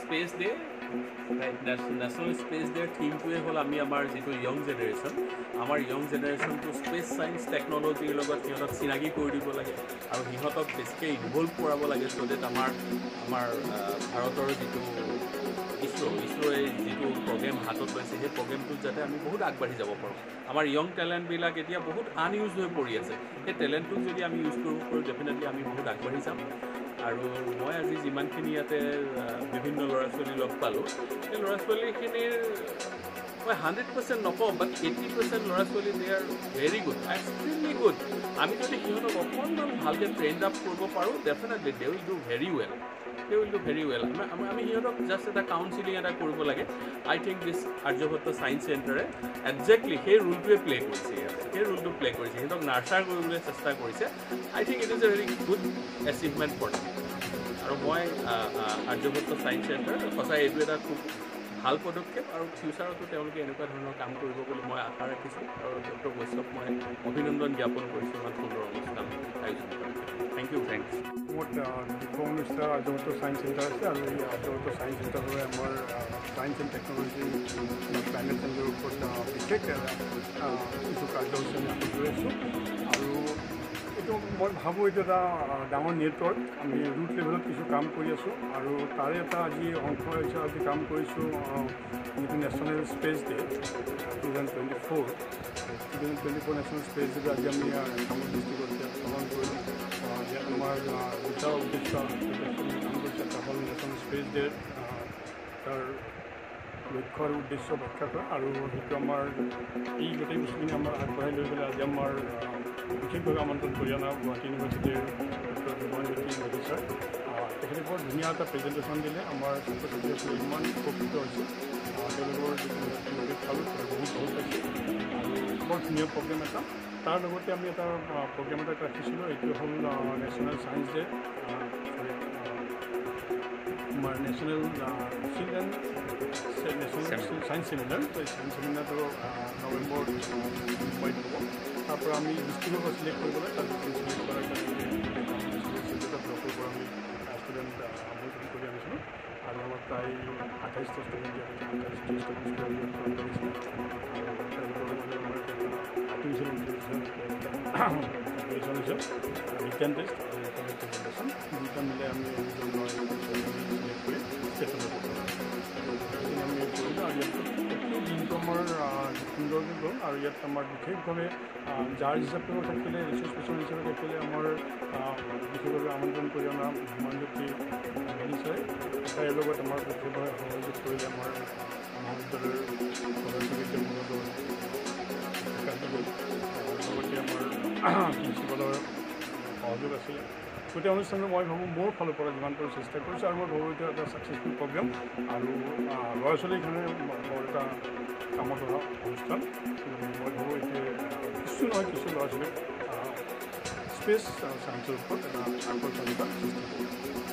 space day right national space ডেৰ থিমটোৱে হ'ল আমি আমাৰ যিটো য়ং জেনেৰেশ্যন আমাৰ য়ং জেনেৰেশ্যনটো স্পেচ ছায়েন্স টেকন'লজিৰ লগত সিহঁতক চিনাকি কৰি দিব লাগে আৰু সিহঁতক বেছিকৈ ইনভল্ভ কৰাব লাগে চ' ডেট আমাৰ ভাৰতৰ যিটো ইছৰোৱে যিটো প্ৰগ্ৰেম হাতত লৈছে সেই প্ৰগ্ৰেমটোত যাতে আমি বহুত আগবাঢ়ি যাব পাৰোঁ আমাৰ য়ং টেলেণ্টবিলাক এতিয়া বহুত আনইউজ হৈ পৰি আছে সেই টেলেণ্টটোক যদি আমি ইউজ কৰিব পাৰোঁ ডেফিনেটলি আমি বহুত আগবাঢ়ি যাম আৰু মই আজি যিমানখিনি ইয়াতে বিভিন্ন ল'ৰা ছোৱালী লগ পালোঁ সেই ল'ৰা ছোৱালীখিনিৰ মই 100% নকওঁ বাট 80% ল'ৰা ছোৱালী they are very good extremely good আমি যদি সিহঁতক অকণমান ভালকৈ ট্ৰেইন আপ কৰিব পাৰোঁ definitely they will do very well আমি সিহঁতক জাষ্ট এটা কাউন্সিলিং এটা কৰিব লাগে I think this Aryabhatta science চেণ্টাৰে একজেক্টলি সেই ৰোলটোৱে প্লে কৰিছে সেই ৰোলটো প্লে কৰিছে সিহঁতক নাৰ্চাৰ কৰিবলৈ চেষ্টা কৰিছে I think it is a very good achievement for them আৰু মই আৰ্যভট্ট ছায়েন্স চেণ্টাৰ সঁচাই এইটো এটা খুব ভাল পদক্ষেপ আৰু ফিউচাৰতো তেওঁলোকে এনেকুৱা ধৰণৰ কাম কৰিব বুলি মই আশা ৰাখিছোঁ আৰু ডক্টৰ বৈষ্ণৱ মই অভিনন্দন জ্ঞাপন কৰিছোঁ ইমান সুন্দৰ অনুষ্ঠান আয়োজন কৰি থেংক ইউ ফ্ৰেণ্ডছ মোৰ ডিব্ৰুগড় অনুষ্ঠিত আৰ্যভট্ট ছায়েন্স চেণ্টাৰ আছে আৰু এই আৰ্যভট্ট ছায়েন্স চেণ্টাৰলৈ আমাৰ ছায়েন্স এণ্ড টেকন'লজি ক্লাইমেট চেঞ্জৰ ওপৰত বিশেষ কিছু কাৰ্যসূচী আমি হাতত লৈ আছোঁ আৰু এইটো মই ভাবোঁ এইটো এটা ডাঙৰ নেটৱৰ্ক আমি ৰুট লেভেলত কিছু কাম কৰি আছোঁ আৰু তাৰে এটা আজি অংশ হৈছে আজি কাম কৰিছোঁ যিটো national space day 2024 national space day আজি আমি কামত ডিষ্ট্ৰিক্টত পালন কৰিলোঁ ইয়াত আমাৰ দুটা উদ্দেশ্য কাম কৰিছে এটা হ'ল নেশ্যনেল স্পেচ ডে তাৰ লক্ষ্য আৰু উদ্দেশ্য ব্যাখ্যা কৰা আৰু সেইটো আমাৰ এই গোটেই বস্তুখিনি আমাৰ আগবঢ়াই লৈ পেলাই আজি আমাৰ বিশেষভাৱে আমন্ত্ৰণ কৰি অনা গুৱাহাটী ইউনিভাৰ্চিটিৰ ডক্টৰ বিমল জ্যোতি মোদী ছাৰ তেখেতে বৰ ধুনীয়া এটা প্ৰেজেণ্টেশ্যন দিলে আমাৰ ছাত্ৰ ছাত্ৰীসকলে ইমান উপকৃত হৈছে তেওঁলোকৰ চালোঁ বহুত ভাল পাইছে আৰু বৰ ধুনীয়া প্ৰগ্ৰেম এটা তাৰ লগতে আমি এটা প্ৰগ্ৰেম এটা ৰাখিছিলোঁ এইটো হ'ল নেশ্যনেল ছায়েন্স ডে আমাৰ national children national science seminar এই ছায়েন্স ছেমিনাৰটো নৱেম্বৰ মুম্বাইত হ'ব তাৰ পৰা আমি ডিষ্ট্ৰিক্টৰ পৰা চিলেক্ট কৰিবলৈ তাত চিলেক্ট কৰাৰ কাৰণে ব্লকৰ পৰা আমি ষ্টুডেণ্ট আমন্ত্ৰণ কৰি আনিছিলোঁ আৰু আমাৰ প্ৰায় 28টা ষ্টুডেণ্ট ইয়াত 28টা student artificial intelligence written test আৰু প্ৰেজেণ্টেশ্যন দুইটা মিলাই আমি চিলেক্ট কৰি ষ্টেচনত আমি কৰিলোঁ আৰু ইয়াত গোটেই দিনটো আমাৰ সুন্দৰকৈ গ'ল আৰু ইয়াত আমাৰ বিশেষভাৱে জাজ হিচাপেও থাকিলে ৰিচাৰ্চ পাৰ্চন হিচাপে থাকিলে আমাৰ বিশেষভাৱে আমন্ত্ৰণ কৰি অনা হিমানজ্যোতি মেনি ছাৰে তাইৰ লগত আমাৰ বিশেষভাৱে সহযোগ কৰিলে আমাৰ মহাবিদ্যালয়ৰ সদস্যকেইটা মূলত লগতে আমাৰ প্ৰিন্সিপালৰ সহযোগ আছিলে গোটেই অনুষ্ঠানটো মই ভাবোঁ মোৰ ফালৰ পৰা যিমান পাৰোঁ চেষ্টা কৰিছোঁ আৰু মই ভাবোঁ এইটো এটা ছাকচেছফুল প্ৰগ্ৰেম আৰু ল'ৰা ছোৱালীৰ কাৰণে বৰ এটা কামত অহা অনুষ্ঠান মই ভাবোঁ এতিয়া কিছু নহয় কিছু ল'ৰা ছোৱালীক স্পেচ ছায়েন্সৰ ওপৰত এটা আকৰ্ষণীয়তা সৃষ্টি কৰিব